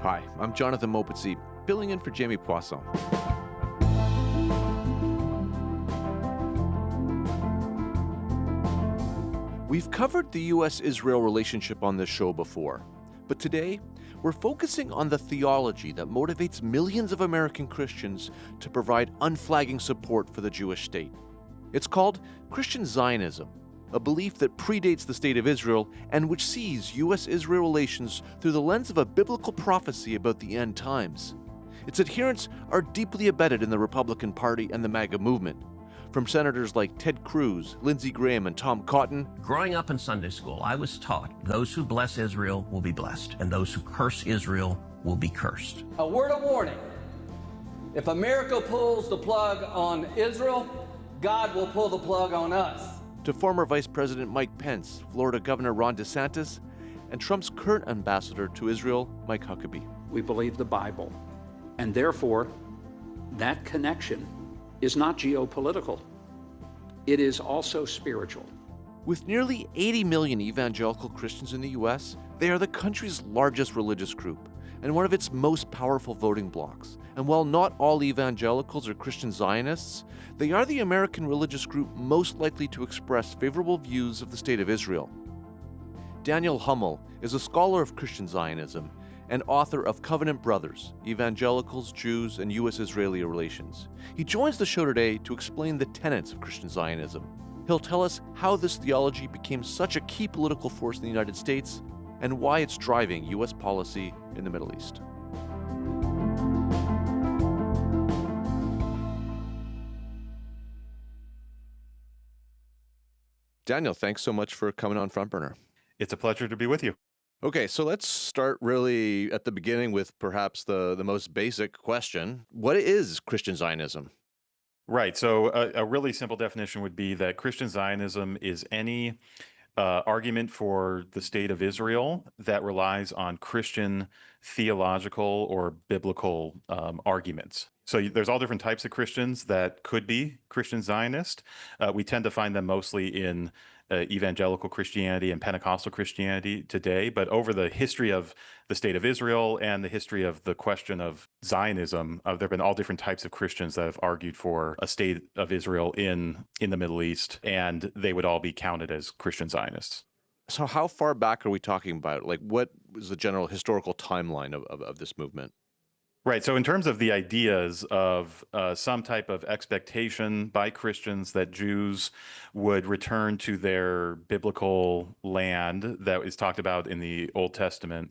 Hi, I'm Jonathan Mopetsi, filling in for Jamie Poisson. We've covered the U.S. Israel relationship on this show before, but today we're focusing on the theology that motivates millions of American Christians to provide unflagging support for the Jewish state. It's called Christian Zionism, a belief that predates the State of Israel and which sees U.S. Israel relations through the lens of a biblical prophecy about the end times. Its adherents are deeply embedded in the Republican Party and the MAGA movement. From senators like Ted Cruz, Lindsey Graham, and Tom Cotton. Growing up in Sunday school, I was taught those who bless Israel will be blessed, and those who curse Israel will be cursed. A word of warning. If America pulls the plug on Israel, God will pull the plug on us. To former Vice President Mike Pence, Florida Governor Ron DeSantis, and Trump's current ambassador to Israel, Mike Huckabee. We believe the Bible, and therefore, that connection is not geopolitical. It is also spiritual. With nearly 80 million evangelical Christians in the U.S., they are the country's largest religious group and one of its most powerful voting blocs. And while not all evangelicals are Christian Zionists, they are the American religious group most likely to express favorable views of the State of Israel. Daniel Hummel is a scholar of Christian Zionism and author of Covenant Brothers, Evangelicals, Jews, and U.S.-Israeli Relations. He joins the show today to explain the tenets of Christian Zionism. He'll tell us how this theology became such a key political force in the United States and why it's driving U.S. policy in the Middle East. Daniel, thanks so much for coming on Front Burner. It's a pleasure to be with you. Okay, so let's start really at the beginning with perhaps the most basic question. What is Christian Zionism? Right. So a really simple definition would be that Christian Zionism is any argument for the State of Israel that relies on Christian theological or biblical arguments. So there's all different types of Christians that could be Christian Zionist. We tend to find them mostly in evangelical Christianity and Pentecostal Christianity today, but over the history of the State of Israel and the history of the question of Zionism, there have been all different types of Christians that have argued for a State of Israel in the Middle East, and they would all be counted as Christian Zionists. So how far back are we talking about? Like, what is the general historical timeline of this movement? Right. So in terms of the ideas of some type of expectation by Christians that Jews would return to their biblical land that is talked about in the Old Testament,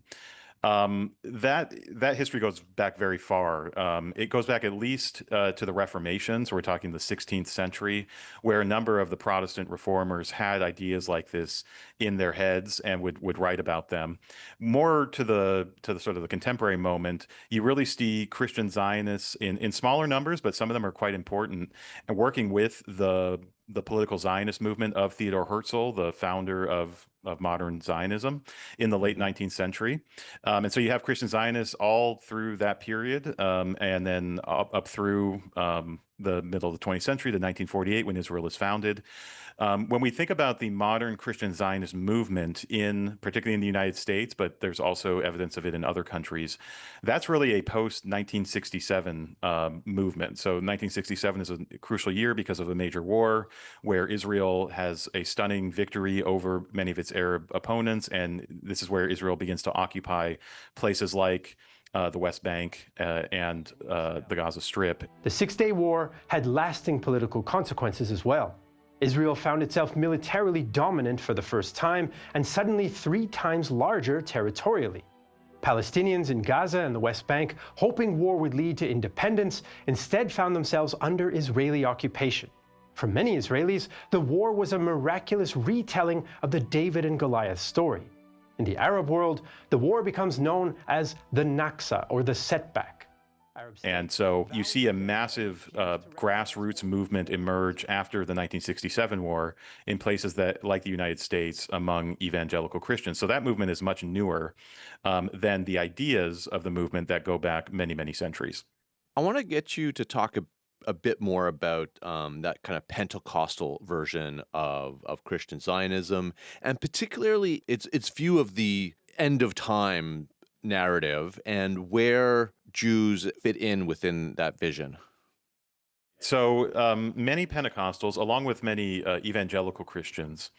that history goes back very far. It goes back at least to the Reformation, so we're talking the 16th century, where a number of the Protestant reformers had ideas like this in their heads and would write about them. More to the sort of the contemporary moment, you really see Christian Zionists in smaller numbers, but some of them are quite important, and working with the political Zionist movement of Theodor Herzl, the founder of modern Zionism in the late 19th century. And so you have Christian Zionists all through that period, and then up through the middle of the 20th century to 1948 when Israel is founded. When we think about the modern Christian Zionist movement, particularly in the United States, but there's also evidence of it in other countries, that's really a post-1967 movement. So 1967 is a crucial year because of a major war where Israel has a stunning victory over many of its Arab opponents, and this is where Israel begins to occupy places like the West Bank and the Gaza Strip. The Six-Day War had lasting political consequences as well. Israel found itself militarily dominant for the first time and suddenly 3 times larger territorially. Palestinians in Gaza and the West Bank, hoping war would lead to independence, instead found themselves under Israeli occupation. For many Israelis, the war was a miraculous retelling of the David and Goliath story. In the Arab world, the war becomes known as the Naksa, or the setback. And so you see a massive grassroots movement emerge after the 1967 war in places that, like the United States, among evangelical Christians. So that movement is much newer than the ideas of the movement that go back many, many centuries. I want to get you to talk a bit more about that kind of Pentecostal version of Christian Zionism, and particularly its view of the end of time narrative and where Jews fit in within that vision? So many Pentecostals, along with many evangelical Christians,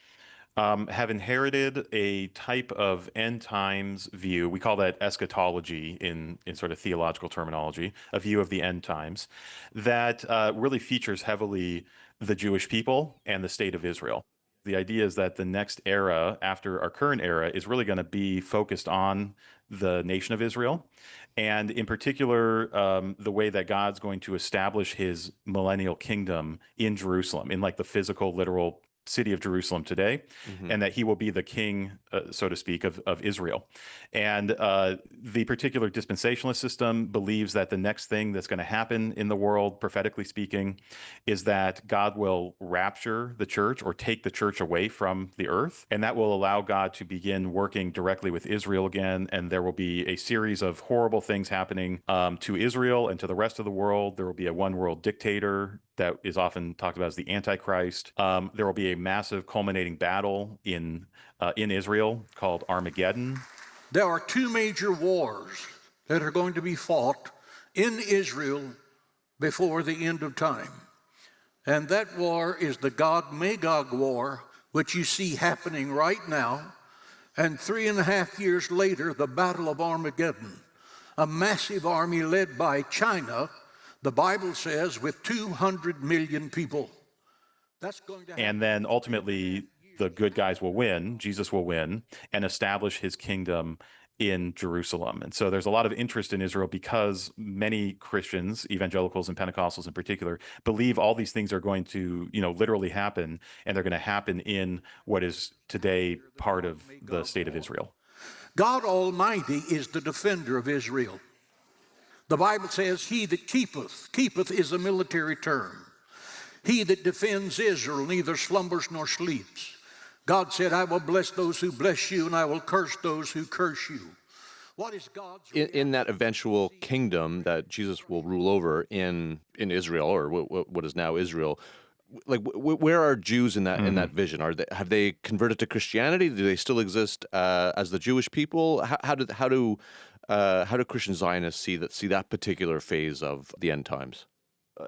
have inherited a type of end times view. We call that eschatology in sort of theological terminology, a view of the end times that really features heavily the Jewish people and the state of Israel. The idea is that the next era after our current era is really going to be focused on the nation of Israel, and in particular, the way that God's going to establish his millennial kingdom in Jerusalem, in like the physical, literal city of Jerusalem today, and that he will be the king, so to speak, of Israel. And the particular dispensationalist system believes that the next thing that's going to happen in the world, prophetically speaking, is that God will rapture the church or take the church away from the earth. And that will allow God to begin working directly with Israel again. And there will be a series of horrible things happening to Israel and to the rest of the world. There will be a one world dictator that is often talked about as the Antichrist. There will be a massive culminating battle in Israel called Armageddon. There are two major wars that are going to be fought in Israel before the end of time. And that war is the Gog-Magog war, which you see happening right now. And 3.5 years later, the Battle of Armageddon, a massive army led by China, the Bible says, with 200 million people. That's going to happen. And then ultimately, the good guys will win, Jesus will win, and establish his kingdom in Jerusalem. And so there's a lot of interest in Israel because many Christians, evangelicals and Pentecostals in particular, believe all these things are going to, literally happen, and they're going to happen in what is today part of the state of Israel. God Almighty is the defender of Israel. The Bible says, he that keepeth is a military term. He that defends Israel neither slumbers nor sleeps. God said, I will bless those who bless you, and I will curse those who curse you. What is God's in that eventual kingdom that Jesus will rule over in Israel, or what is now Israel? Like, where are Jews in that vision? Have they converted to Christianity? Do they still exist as the Jewish people? How do Christian Zionists see that particular phase of the end times?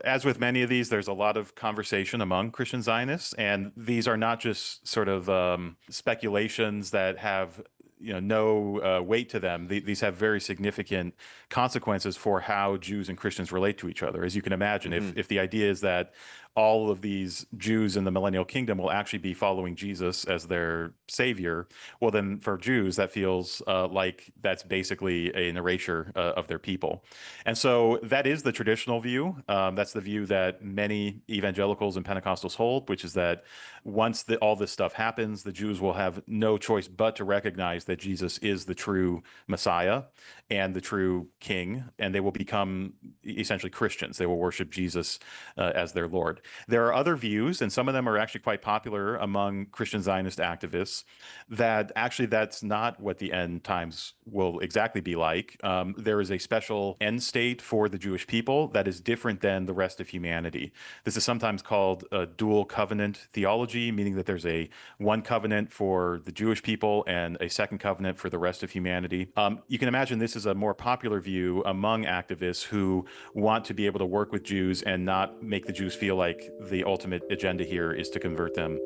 As with many of these, there's a lot of conversation among Christian Zionists, and these are not just sort of speculations that have no weight to them. These have very significant consequences for how Jews and Christians relate to each other. As you can imagine, if the idea is that all of these Jews in the millennial kingdom will actually be following Jesus as their savior, well, then for Jews, that feels like that's basically an erasure of their people. And so that is the traditional view. That's the view that many evangelicals and Pentecostals hold, which is that once all this stuff happens, the Jews will have no choice but to recognize that Jesus is the true Messiah and the true King, and they will become essentially Christians. They will worship Jesus as their Lord. There are other views, and some of them are actually quite popular among Christian Zionist activists, that actually that's not what the end times will exactly be like. There is a special end state for the Jewish people that is different than the rest of humanity. This is sometimes called a dual covenant theology, meaning that there's one covenant for the Jewish people and a second covenant for the rest of humanity. You can imagine this is a more popular view among activists who want to be able to work with Jews and not make the Jews feel like the ultimate agenda here is to convert them.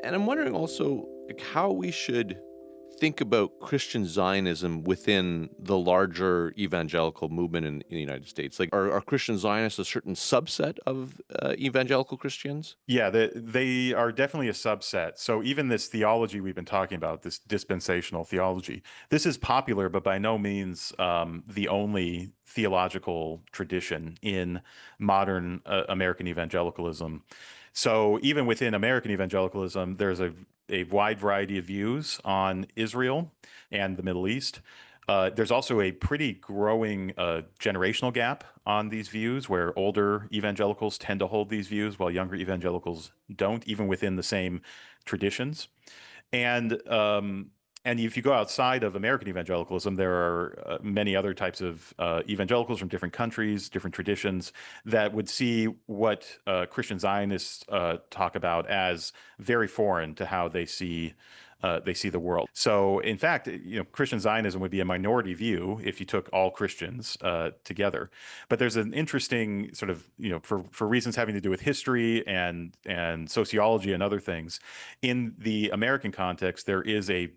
And I'm wondering also how we should think about Christian Zionism within the larger evangelical movement in the United States. Like, are Christian Zionists a certain subset of evangelical Christians? Yeah, they are definitely a subset. So even this theology we've been talking about, this dispensational theology, this is popular, but by no means the only theological tradition in modern American evangelicalism. So even within American evangelicalism, there's a wide variety of views on Israel and the Middle East. There's also a pretty growing generational gap on these views, where older evangelicals tend to hold these views while younger evangelicals don't, even within the same traditions. And And if you go outside of American evangelicalism, there are many other types of evangelicals from different countries, different traditions that would see what Christian Zionists talk about as very foreign to how they see the world. So, in fact, Christian Zionism would be a minority view if you took all Christians together. But there's an interesting sort of, for reasons having to do with history and sociology and other things, in the American context, there is a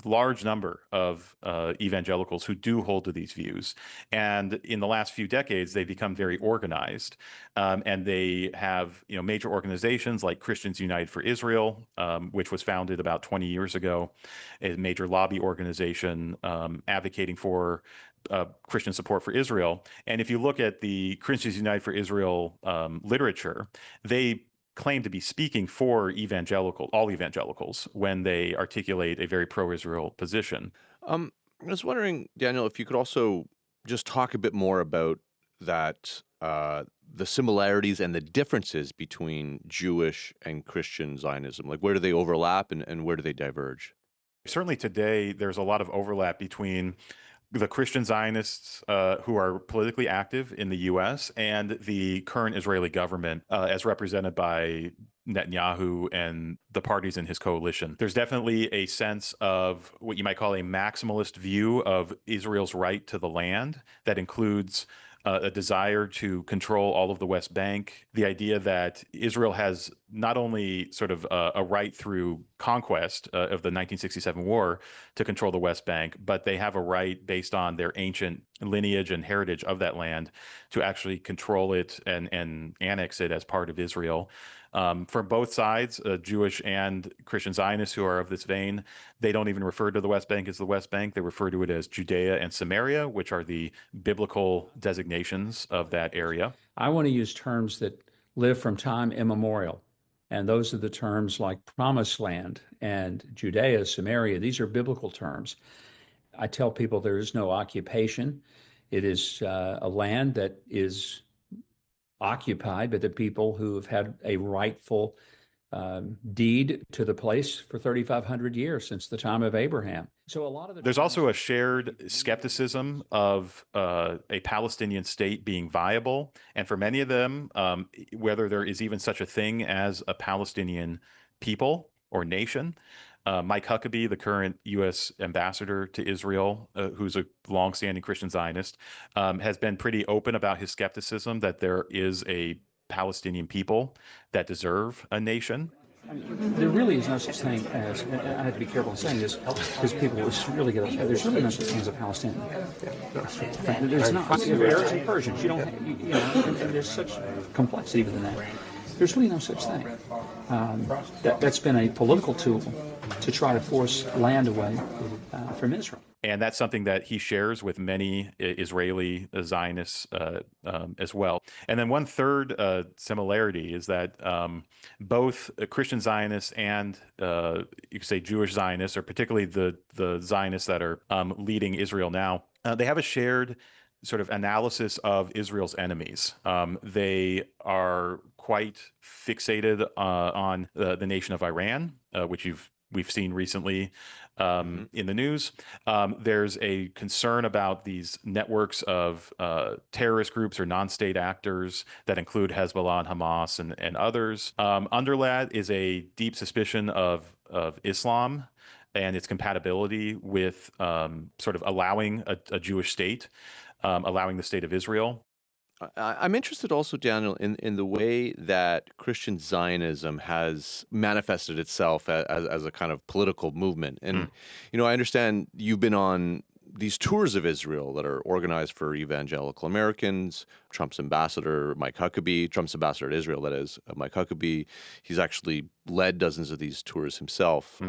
large number of evangelicals who do hold to these views. And in the last few decades, they've become very organized. And they have major organizations like Christians United for Israel, which was founded about 20 years ago, a major lobby organization advocating for Christian support for Israel. And if you look at the Christians United for Israel literature, they claim to be speaking for all evangelicals, when they articulate a very pro-Israel position. I was wondering, Daniel, if you could also just talk a bit more about that, the similarities and the differences between Jewish and Christian Zionism. Like, where do they overlap and where do they diverge? Certainly today, there's a lot of overlap between the Christian Zionists who are politically active in the U.S. and the current Israeli government as represented by Netanyahu and the parties in his coalition. There's definitely a sense of what you might call a maximalist view of Israel's right to the land that includes a desire to control all of the West Bank, the idea that Israel has not only sort of a right through conquest of the 1967 war to control the West Bank, but they have a right based on their ancient lineage and heritage of that land to actually control it and annex it as part of Israel. For both sides, Jewish and Christian Zionists who are of this vein, they don't even refer to the West Bank as the West Bank. They refer to it as Judea and Samaria, which are the biblical designations of that area. I want to use terms that live from time immemorial. And those are the terms like Promised Land and Judea, Samaria. These are biblical terms. I tell people there is no occupation. It is a land that is occupied by the people who have had a rightful deed to the place for 3,500 years, since the time of Abraham. So a lot of there's also a shared skepticism of a Palestinian state being viable, and for many of them, whether there is even such a thing as a Palestinian people or nation. Mike Huckabee, the current U.S. ambassador to Israel, who's a longstanding Christian Zionist, has been pretty open about his skepticism that there is a Palestinian people that deserve a nation. I mean, there really is no such thing as, and I have to be careful in saying this because people will really get upset, there's really no such thing as a Palestinian. There's not. Arabs and Persians, you don't, and there's such complexity within that. There's really no such thing. That's been a political tool to try to force land away from Israel. And that's something that he shares with many Israeli Zionists as well. And then one third similarity is that both Christian Zionists and you could say Jewish Zionists, or particularly the Zionists that are leading Israel now, they have a shared sort of analysis of Israel's enemies. They are quite fixated on the nation of Iran, which we've seen recently in the news. There's a concern about these networks of terrorist groups or non-state actors that include Hezbollah and Hamas and others. Under that is a deep suspicion of Islam and its compatibility with sort of allowing a Jewish state, allowing the state of Israel. I'm interested also, Daniel, in the way that Christian Zionism has manifested itself as a kind of political movement. And, I understand you've been on these tours of Israel that are organized for evangelical Americans. Trump's ambassador, Mike Huckabee, Trump's ambassador to Israel, that is, Mike Huckabee, he's actually led dozens of these tours himself.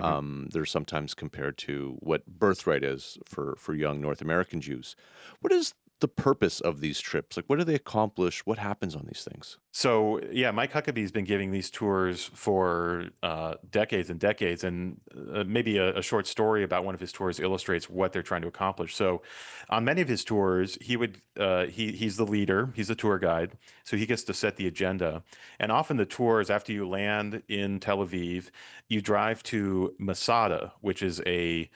They're sometimes compared to what Birthright is for young North American Jews. What is the purpose of these trips? Like, what do they accomplish? What happens on these things? So, yeah, Mike Huckabee's been giving these tours for decades and decades, and maybe a short story about one of his tours illustrates what they're trying to accomplish. So, on many of his tours, he's the leader, he's the tour guide, so he gets to set the agenda. And often the tours, after you land in Tel Aviv, you drive to Masada, which is a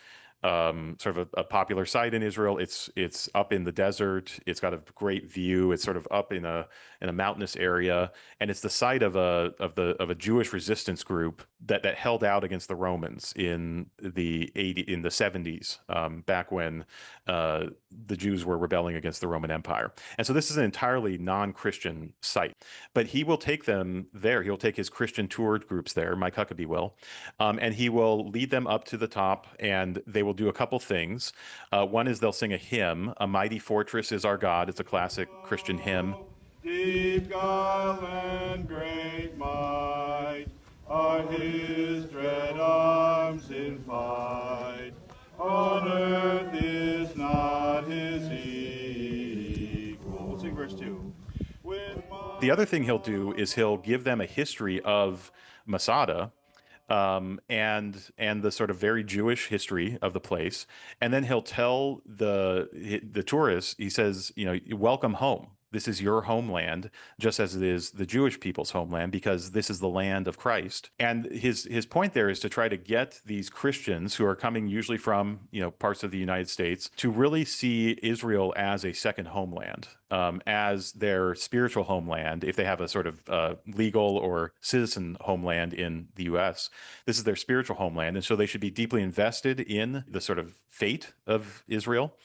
sort of a popular site in Israel. It's up in the desert. It's got a great view. It's sort of up in a mountainous area, and it's the site of a Jewish resistance group that held out against the Romans in the 70s, back when the Jews were rebelling against the Roman Empire. And so this is an entirely non-Christian site, but he will take them there. He'll take his Christian tour groups there. Mike Huckabee will, and he will lead them up to the top, and they will do a couple things. One is they'll sing a hymn. "A Mighty Fortress Is Our God." It's a classic Christian hymn. Deep God and great might are his dread arms in fight. On earth is not his equal. We'll sing verse 2. The other thing he'll do is he'll give them a history of Masada, and the sort of very Jewish history of the place, and then he'll tell the tourists. He says, welcome home. This is your homeland, just as it is the Jewish people's homeland, because this is the land of Christ. And his point there is to try to get these Christians who are coming usually from parts of the United States to really see Israel as a second homeland, as their spiritual homeland. If they have a sort of legal or citizen homeland in the U.S., this is their spiritual homeland, and so they should be deeply invested in the sort of fate of Israel.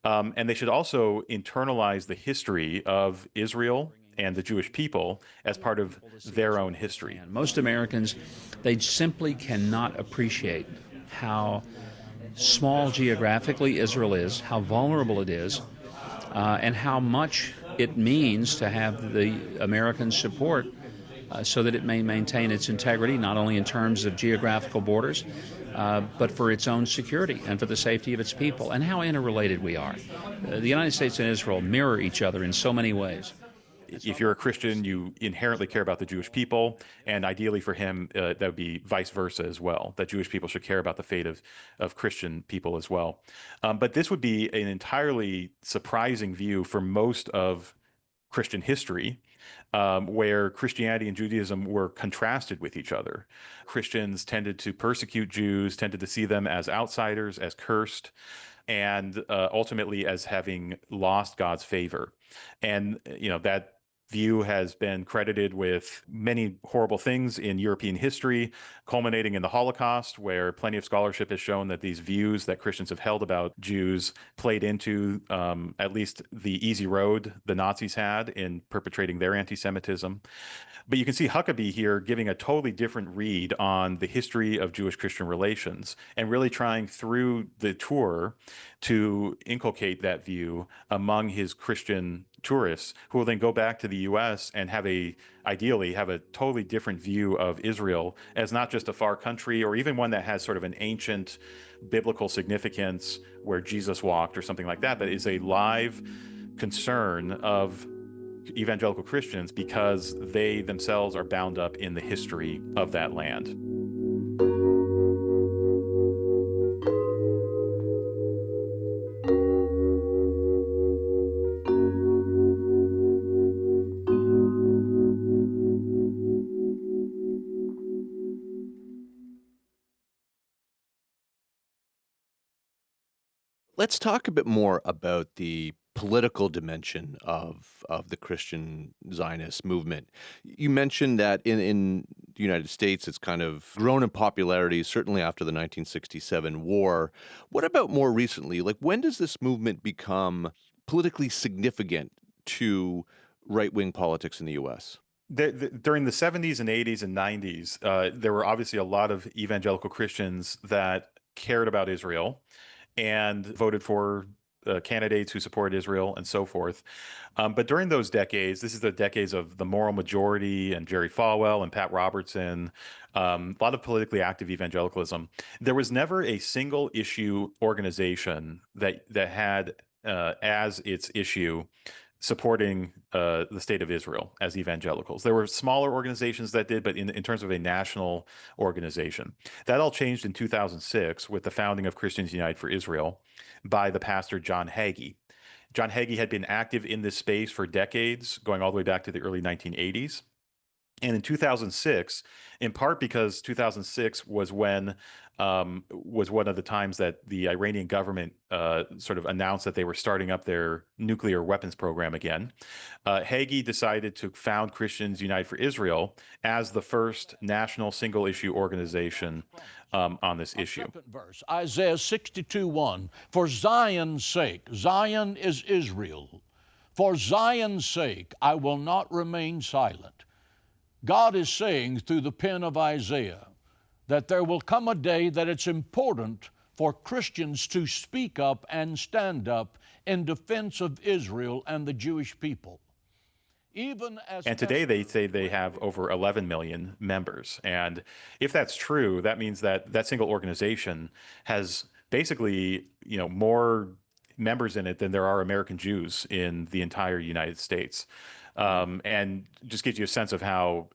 And they should also internalize the history of Israel and the Jewish people as part of their own history. Most Americans, they simply cannot appreciate how small geographically Israel is, how vulnerable it is, and how much it means to have the American support so that it may maintain its integrity, not only in terms of geographical borders, but for its own security and for the safety of its people, and how interrelated we are. The United States and Israel mirror each other in so many ways. If you're a Christian, you inherently care about the Jewish people, and ideally for him, that would be vice versa as well, that Jewish people should care about the fate of Christian people as well. But this would be an entirely surprising view for most of Christian history, where Christianity and Judaism were contrasted with each other. Christians tended to persecute Jews, tended to see them as outsiders, as cursed, and ultimately as having lost God's favor. And that view has been credited with many horrible things in European history, culminating in the Holocaust, where plenty of scholarship has shown that these views that Christians have held about Jews played into at least the easy road the Nazis had in perpetrating their anti-Semitism. But you can see Huckabee here giving a totally different read on the history of Jewish-Christian relations and really trying through the tour to inculcate that view among his Christian tourists, who will then go back to the U.S. and ideally have a totally different view of Israel as not just a far country, or even one that has sort of an ancient biblical significance where Jesus walked or something like that, but is a live concern of evangelical Christians because they themselves are bound up in the history of that land. Let's talk a bit more about the political dimension of the Christian Zionist movement. You mentioned that in the United States, it's kind of grown in popularity, certainly after the 1967 war. What about more recently? Like, when does this movement become politically significant to right-wing politics in the U.S.? During the 70s and 80s and 90s, there were obviously a lot of evangelical Christians that cared about Israel and voted for candidates who support Israel and so forth. But during those decades, this is the decades of the Moral Majority and Jerry Falwell and Pat Robertson, a lot of politically active evangelicalism. There was never a single issue organization that had as its issue supporting the state of Israel as evangelicals. There were smaller organizations that did, but in terms of a national organization. That all changed in 2006 with the founding of Christians Unite for Israel by the pastor John Hagee. John Hagee had been active in this space for decades, going all the way back to the early 1980s. And in 2006, in part because 2006 was when was one of the times that the Iranian government sort of announced that they were starting up their nuclear weapons program again, Hagee decided to found Christians United for Israel as the first national single-issue organization on this issue. Verse, Isaiah 62:1, for Zion's sake, Zion is Israel, for Zion's sake I will not remain silent. God is saying through the pen of Isaiah that there will come a day that it's important for Christians to speak up and stand up in defense of Israel and the Jewish people. And today they say they have over 11 million members. And if that's true, that means that that single organization has basically, more members in it than there are American Jews in the entire United States. And just gives you a sense of how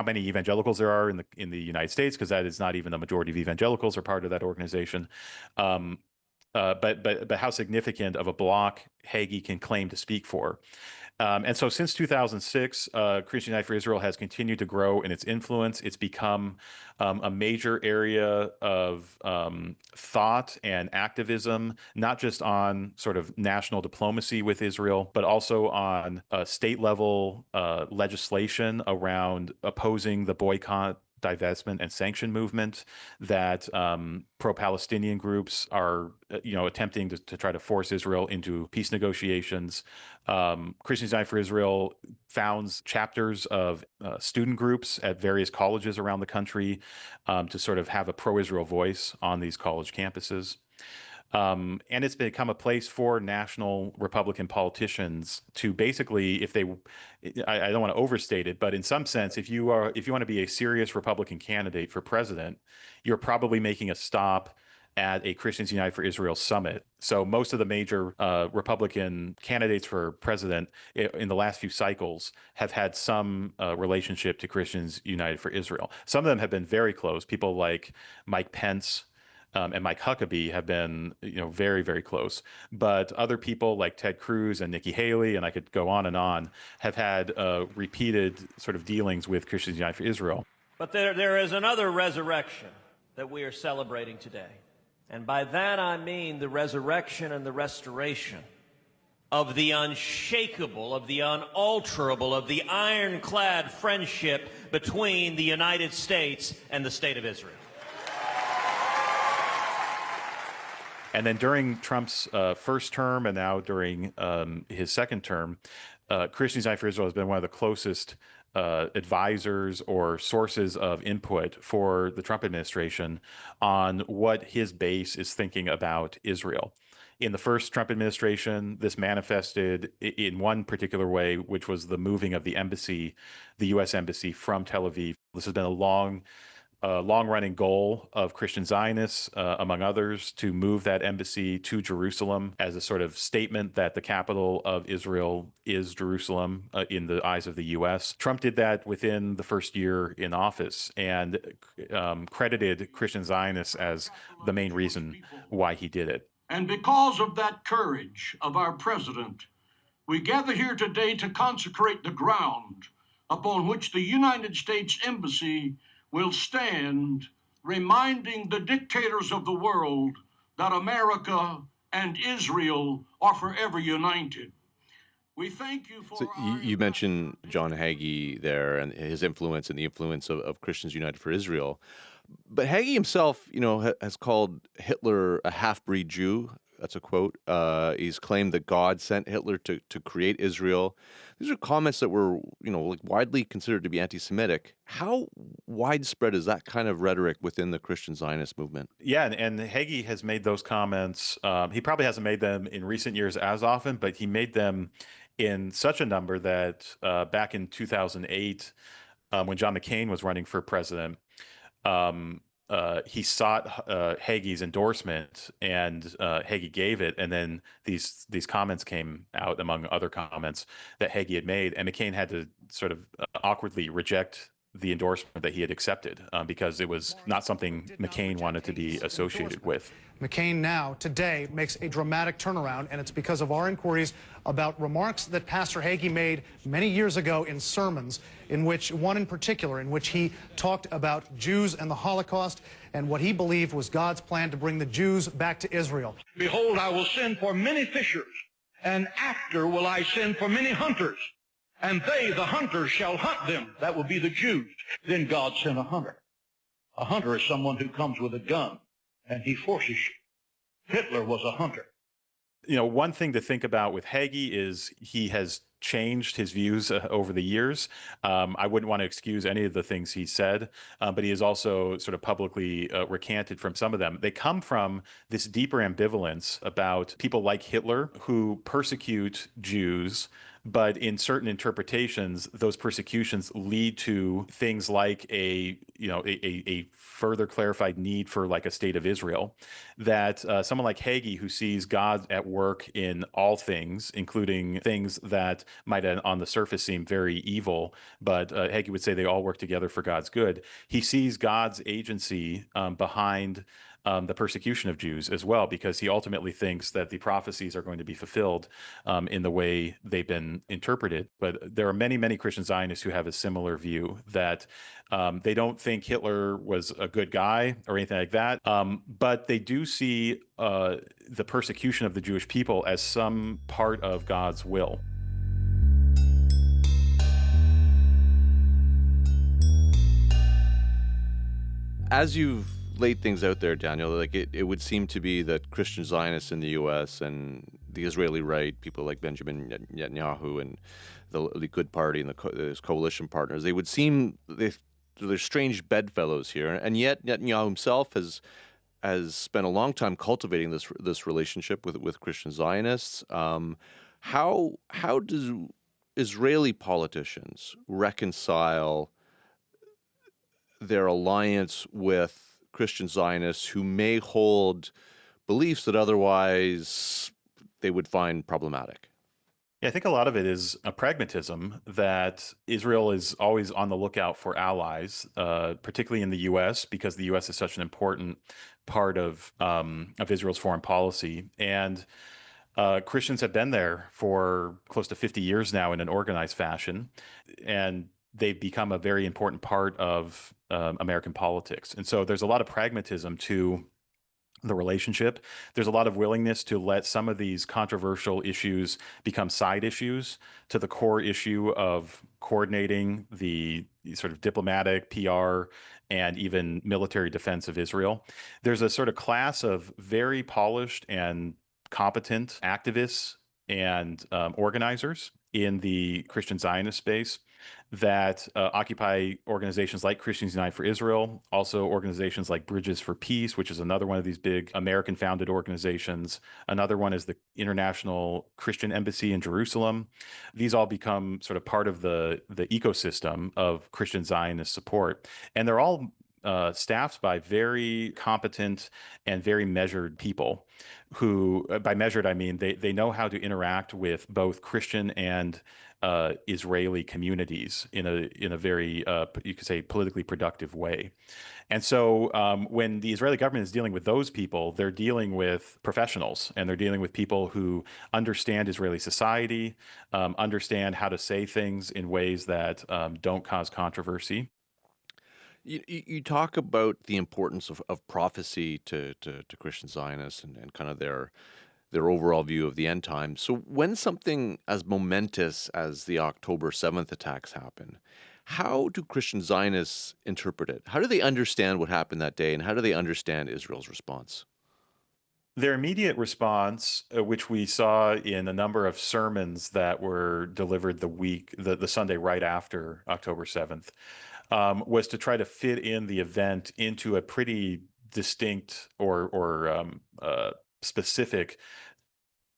many evangelicals there are in the United States, because that is not even the majority of evangelicals are part of that organization. But how significant of a bloc Hagee can claim to speak for. And so since 2006, Christian United for Israel has continued to grow in its influence. It's become a major area of thought and activism, not just on sort of national diplomacy with Israel, but also on state level legislation around opposing the boycott, divestment, and sanction movement that pro-Palestinian groups are, attempting to try to force Israel into peace negotiations. Christians United for Israel founds chapters of student groups at various colleges around the country to sort of have a pro-Israel voice on these college campuses. And it's become a place for national Republican politicians to basically, I don't want to overstate it, but in some sense, if you want to be a serious Republican candidate for president, you're probably making a stop at a Christians United for Israel summit. So most of the major Republican candidates for president in the last few cycles have had some relationship to Christians United for Israel. Some of them have been very close. People like Mike Pence and Mike Huckabee have been, very, very close. But other people like Ted Cruz and Nikki Haley, and I could go on, have had repeated sort of dealings with Christians United for Israel. But there is another resurrection that we are celebrating today. And by that I mean the resurrection and the restoration of the unshakable, of the unalterable, of the ironclad friendship between the United States and the State of Israel. And then during Trump's first term and now during his second term, Christians United for Israel has been one of the closest advisors or sources of input for the Trump administration on what his base is thinking about Israel. In the first Trump administration, this manifested in one particular way, which was the moving of the embassy, the U.S. embassy, from Tel Aviv. This has been a long-running goal of Christian Zionists, among others, to move that embassy to Jerusalem as a sort of statement that the capital of Israel is Jerusalem in the eyes of the U.S. Trump did that within the first year in office and credited Christian Zionists as the main reason why he did it. And because of that courage of our president, we gather here today to consecrate the ground upon which the United States Embassy will stand, reminding the dictators of the world that America and Israel are forever united. We thank you for... So you mentioned John Hagee there and his influence and the influence of Christians United for Israel. But Hagee himself, has called Hitler a half-breed Jew. That's a quote. He's claimed that God sent Hitler to create Israel. These are comments that were, widely considered to be anti-Semitic. How widespread is that kind of rhetoric within the Christian Zionist movement? Yeah, and Hagee has made those comments. He probably hasn't made them in recent years as often, but he made them in such a number that back in 2008, when John McCain was running for president, he sought Hagee's endorsement, and Hagee gave it. And then these comments came out, among other comments that Hagee had made, and McCain had to sort of awkwardly reject the endorsement that he had accepted because it was not something McCain wanted to be associated with. McCain now, today, makes a dramatic turnaround, and it's because of our inquiries about remarks that Pastor Hagee made many years ago in sermons, in which, one in particular, in which he talked about Jews and the Holocaust and what he believed was God's plan to bring the Jews back to Israel. Behold, I will send for many fishers, and after will I send for many hunters. And they, the hunters, shall hunt them. That will be the Jews. Then God sent a hunter. A hunter is someone who comes with a gun, and he forces you. Hitler was a hunter. You know, one thing to think about with Hagee is he has changed his views over the years. I wouldn't want to excuse any of the things he said, but he has also sort of publicly recanted from some of them. They come from this deeper ambivalence about people like Hitler who persecute Jews, but in certain interpretations, those persecutions lead to things like a further clarified need for like a state of Israel. That someone like Hagee, who sees God at work in all things, including things that might on the surface seem very evil, but Hagee would say they all work together for God's good. He sees God's agency behind the persecution of Jews as well, because he ultimately thinks that the prophecies are going to be fulfilled in the way they've been interpreted. But there are many, many Christian Zionists who have a similar view that they don't think Hitler was a good guy or anything like that, but they do see the persecution of the Jewish people as some part of God's will. As you've laid things out there, Daniel, like it would seem to be that Christian Zionists in the U.S. and the Israeli right, people like Benjamin Netanyahu and the Likud party and his coalition partners, they would seem they're strange bedfellows here, and yet Netanyahu himself has spent a long time cultivating this relationship with Christian Zionists. How do Israeli politicians reconcile their alliance with Christian Zionists who may hold beliefs that otherwise they would find problematic? Yeah, I think a lot of it is a pragmatism that Israel is always on the lookout for allies, particularly in the U.S., because the U.S. is such an important part of Israel's foreign policy. And Christians have been there for close to 50 years now in an organized fashion, and they've become a very important part of American politics. And so there's a lot of pragmatism to the relationship. There's a lot of willingness to let some of these controversial issues become side issues to the core issue of coordinating the sort of diplomatic, PR, and even military defense of Israel. There's a sort of class of very polished and competent activists and organizers in the Christian Zionist space that occupy organizations like Christians United for Israel, also organizations like Bridges for Peace, which is another one of these big American-founded organizations. Another one is the International Christian Embassy in Jerusalem. These all become sort of part of the ecosystem of Christian Zionist support. And they're all staffed by very competent and very measured people who, by measured, I mean they know how to interact with both Christian and Israeli communities in a very, you could say, politically productive way. And so when the Israeli government is dealing with those people, they're dealing with professionals, and they're dealing with people who understand Israeli society, understand how to say things in ways that don't cause controversy. You talk about the importance of prophecy to Christian Zionists and kind of their overall view of the end times. So when something as momentous as the October 7th attacks happen, how do Christian Zionists interpret it? How do they understand what happened that day, and how do they understand Israel's response? Their immediate response, which we saw in a number of sermons that were delivered the Sunday right after October 7th, was to try to fit in the event into a pretty distinct or specific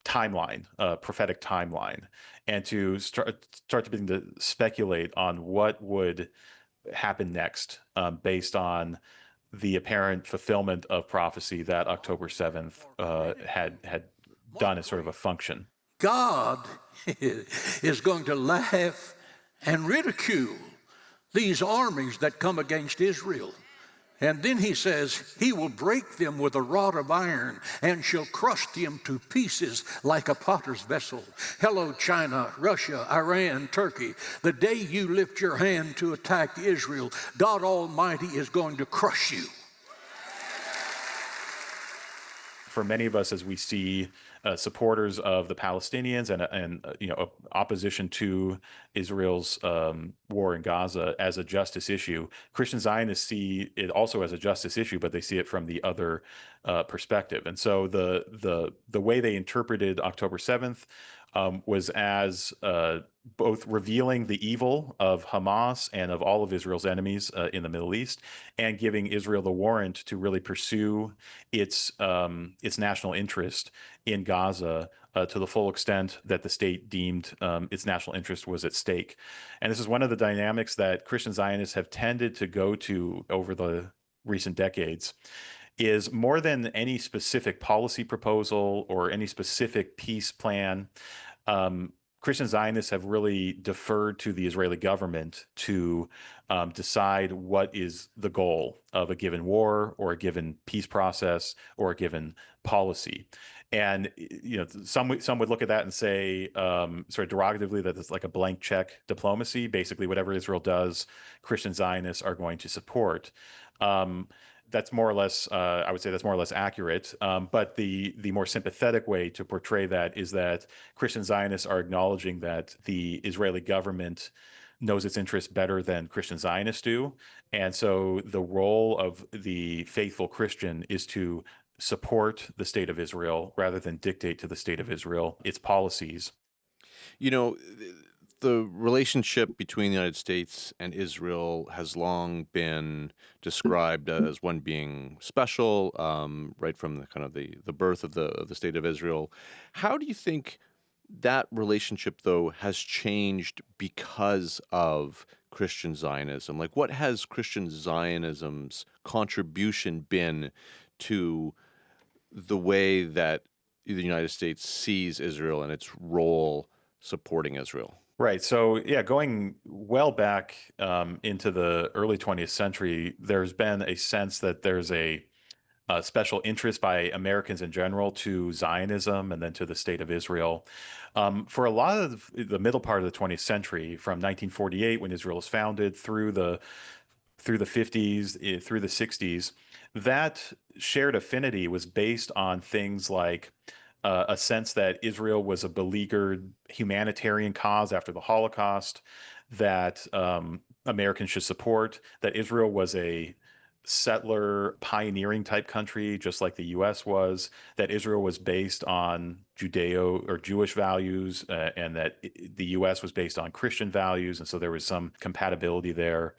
timeline, prophetic timeline, and to start to begin to speculate on what would happen next based on the apparent fulfillment of prophecy that October 7th had done as sort of a function. God is going to laugh and ridicule these armies that come against Israel. And then he says, he will break them with a rod of iron and shall crush them to pieces like a potter's vessel. Hello, China, Russia, Iran, Turkey. The day you lift your hand to attack Israel, God Almighty is going to crush you. For many of us, as we see supporters of the Palestinians and opposition to Israel's war in Gaza as a justice issue, Christian Zionists see it also as a justice issue, but they see it from the other perspective. And so the way they interpreted October 7th was as both revealing the evil of Hamas and of all of Israel's enemies in the Middle East, and giving Israel the warrant to really pursue its national interest in Gaza to the full extent that the state deemed its national interest was at stake. And this is one of the dynamics that Christian Zionists have tended to go to over the recent decades, is more than any specific policy proposal or any specific peace plan, Christian Zionists have really deferred to the Israeli government to decide what is the goal of a given war or a given peace process or a given policy. And some would look at that and say, sort of derogatively, that it's like a blank check diplomacy. Basically, whatever Israel does, Christian Zionists are going to support. That's more or less, I would say that's more or less accurate. But the more sympathetic way to portray that is that Christian Zionists are acknowledging that the Israeli government knows its interests better than Christian Zionists do. And so the role of the faithful Christian is to support the state of Israel rather than dictate to the state of Israel its policies. The relationship between the United States and Israel has long been described as one being special, right from the kind of the birth of the state of Israel. How do you think that relationship, though, has changed because of Christian Zionism? Like, what has Christian Zionism's contribution been to the way that the United States sees Israel and its role supporting Israel? Right. So, yeah, going well back into the early 20th century, there's been a sense that there's a special interest by Americans in general to Zionism and then to the state of Israel. For a lot of the middle part of the 20th century, from 1948, when Israel was founded, through the 50s, through the 60s, that shared affinity was based on things like a sense that Israel was a beleaguered humanitarian cause after the Holocaust, that Americans should support, that Israel was a settler, pioneering type country, just like the U.S. was, that Israel was based on Judeo or Jewish values, and that the U.S. was based on Christian values, and so there was some compatibility there.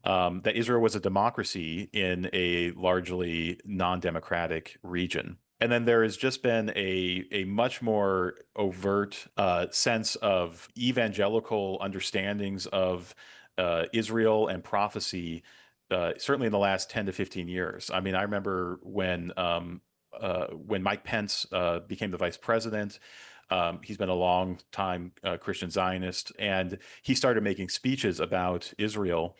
That Israel was a democracy in a largely non-democratic region. And then there has just been a much more overt sense of evangelical understandings of Israel and prophecy, certainly in the last 10 to 15 years. I mean, I remember when Mike Pence became the vice president. He's been a long time Christian Zionist, and he started making speeches about Israel.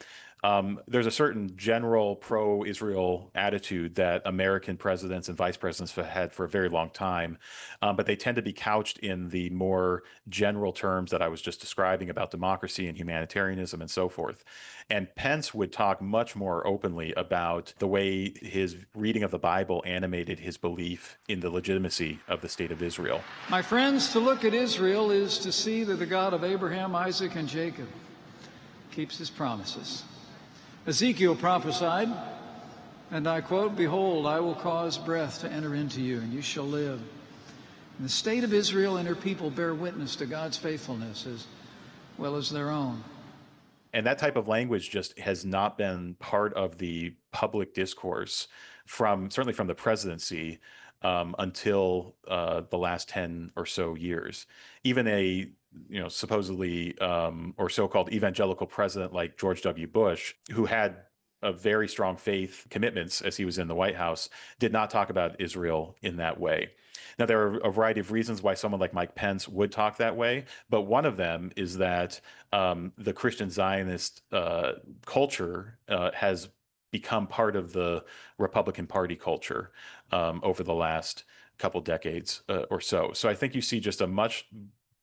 There's a certain general pro-Israel attitude that American presidents and vice presidents have had for a very long time, but they tend to be couched in the more general terms that I was just describing about democracy and humanitarianism and so forth. And Pence would talk much more openly about the way his reading of the Bible animated his belief in the legitimacy of the state of Israel. My friends, to look at Israel is to see that the God of Abraham, Isaac, and Jacob keeps his promises. Ezekiel prophesied, and I quote, "Behold, I will cause breath to enter into you, and you shall live." And the state of Israel and her people bear witness to God's faithfulness as well as their own. And that type of language just has not been part of the public discourse certainly from the presidency until the last 10 or so years. Even a supposedly or so-called evangelical president like George W. Bush, who had very strong faith commitments as he was in the White House, did not talk about Israel in that way. Now, there are a variety of reasons why someone like Mike Pence would talk that way, but one of them is that the Christian Zionist culture has become part of the Republican Party culture over the last couple decades or so. So I think you see just a much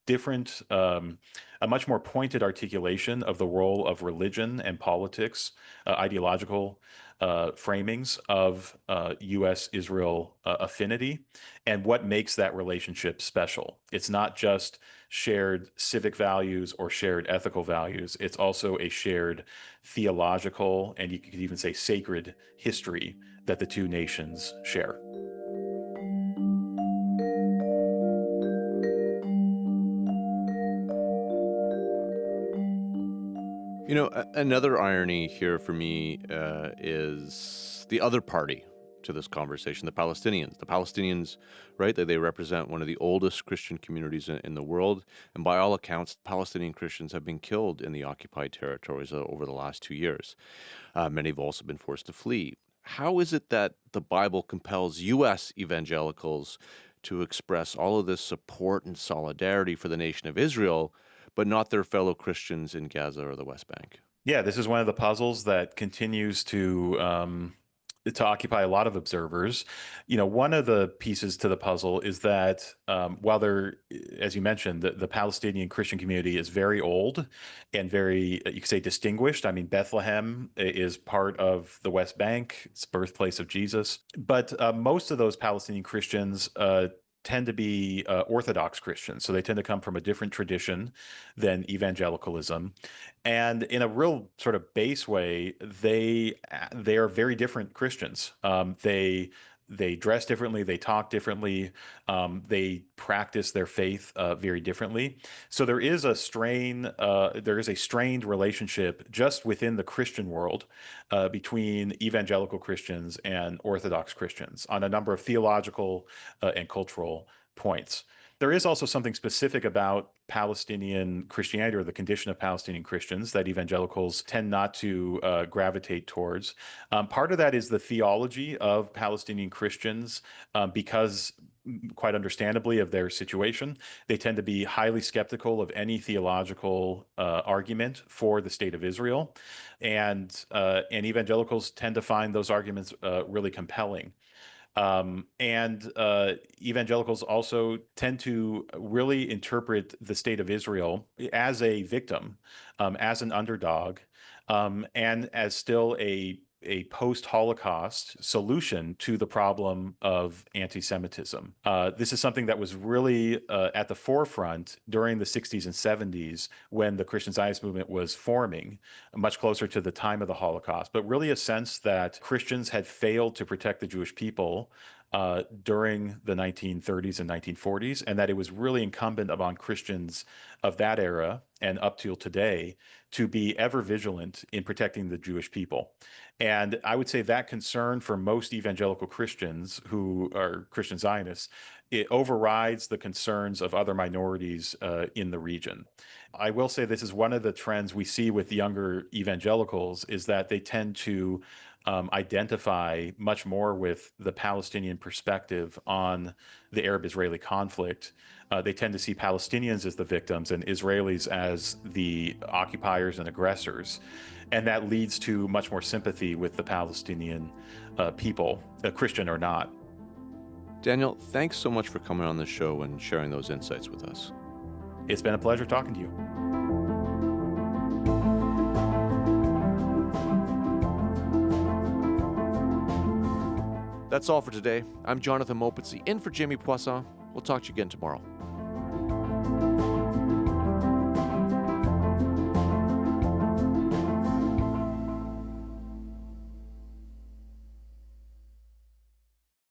different, a much more pointed articulation of the role of religion and politics, ideological framings of U.S. Israel affinity, and what makes that relationship special. It's not just shared civic values or shared ethical values. It's also a shared theological, and you could even say sacred history that the two nations share. You know, another irony here for me is the other party to this conversation, the Palestinians. The Palestinians, right, they represent one of the oldest Christian communities in the world. And by all accounts, Palestinian Christians have been killed in the occupied territories over the last 2 years. Many have also been forced to flee. How is it that the Bible compels U.S. evangelicals to express all of this support and solidarity for the nation of Israel, but not their fellow Christians in Gaza or the West Bank? Yeah, this is one of the puzzles that continues to occupy a lot of observers. You know, one of the pieces to the puzzle is that while there, as you mentioned, the Palestinian Christian community is very old and very, you could say, distinguished. I mean, Bethlehem is part of the West Bank. It's the birthplace of Jesus. But most of those Palestinian Christians tend to be Orthodox Christians. So they tend to come from a different tradition than evangelicalism. And in a real sort of base way, they are very different Christians. They dress differently, they talk differently, they practice their faith very differently. So there is a strained relationship just within the Christian world between evangelical Christians and Orthodox Christians on a number of theological and cultural points. There is also something specific about Palestinian Christianity, or the condition of Palestinian Christians, that evangelicals tend not to gravitate towards. Part of that is the theology of Palestinian Christians, because quite understandably of their situation, they tend to be highly skeptical of any theological argument for the state of Israel, and evangelicals tend to find those arguments really compelling. Evangelicals also tend to really interpret the state of Israel as a victim, as an underdog, and as still a post-Holocaust solution to the problem of anti-Semitism. This is something that was really at the forefront during the 60s and 70s when the Christian Zionist movement was forming, much closer to the time of the Holocaust, but really a sense that Christians had failed to protect the Jewish people during the 1930s and 1940s, and that it was really incumbent upon Christians of that era and up till today to be ever vigilant in protecting the Jewish people. And I would say that concern for most evangelical Christians who are Christian Zionists, it overrides the concerns of other minorities in the region. I will say this is one of the trends we see with younger evangelicals, is that they tend to identify much more with the Palestinian perspective on the Arab-Israeli conflict. They tend to see Palestinians as the victims and Israelis as the occupiers and aggressors. And that leads to much more sympathy with the Palestinian people, Christian or not. Daniel, thanks so much for coming on the show and sharing those insights with us. It's been a pleasure talking to you. That's all for today. I'm Jonathan Mopitzy, in for Jamie Poisson. We'll talk to you again tomorrow.